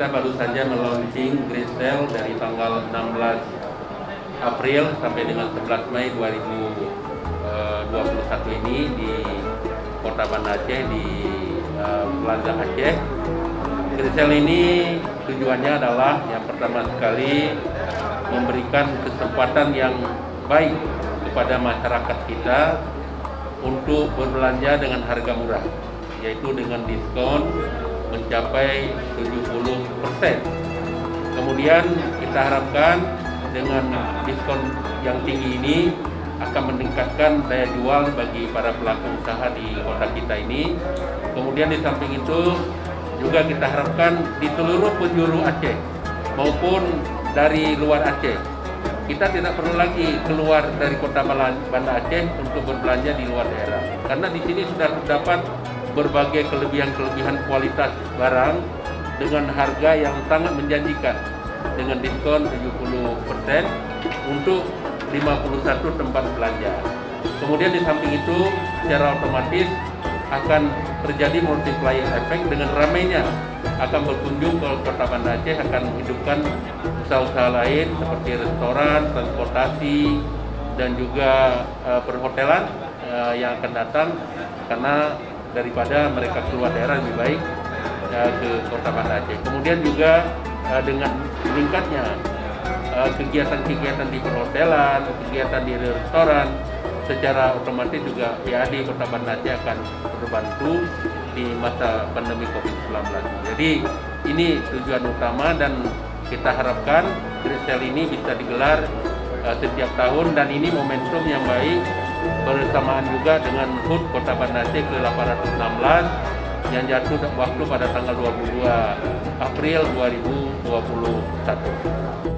kita baru saja meluncing Great Sale dari tanggal 16 April sampai dengan 11 Mei 2021 ini di Kota Banda Aceh di Plaza Aceh. Great Sale ini tujuannya adalah yang pertama sekali memberikan kesempatan yang baik kepada masyarakat kita untuk berbelanja dengan harga murah, yaitu dengan diskon mencapai 70%. Kemudian kita harapkan dengan diskon yang tinggi ini akan meningkatkan daya jual bagi para pelaku usaha di kota kita ini. Kemudian di samping itu juga kita harapkan di seluruh penjuru Aceh maupun dari luar Aceh, kita tidak perlu lagi keluar dari kota Banda Aceh untuk berbelanja di luar daerah, karena di sini sudah terdapat berbagai kelebihan kualitas barang dengan harga yang sangat menjanjikan dengan diskon 70% untuk 51 tempat belanja. Kemudian di samping itu secara otomatis akan terjadi multiplier effect dengan ramainya akan berkunjung ke kota Banda Aceh, akan menghidupkan usaha-usaha lain seperti restoran, transportasi, dan juga perhotelan yang akan datang, karena daripada mereka keluar daerah lebih baik ke kota Banda Aceh. Kemudian juga dengan meningkatnya kegiatan-kegiatan di perhotelan, kegiatan di restoran, secara otomatis juga PAD Kota Banda Aceh akan terbantu di masa pandemi COVID-19. Jadi ini tujuan utama, dan kita harapkan Great Sale ini bisa digelar setiap tahun, dan ini momentum yang baik bersamaan juga dengan HUT Kota Banda Aceh ke-816 yang jatuh waktu pada tanggal 22 April 2021.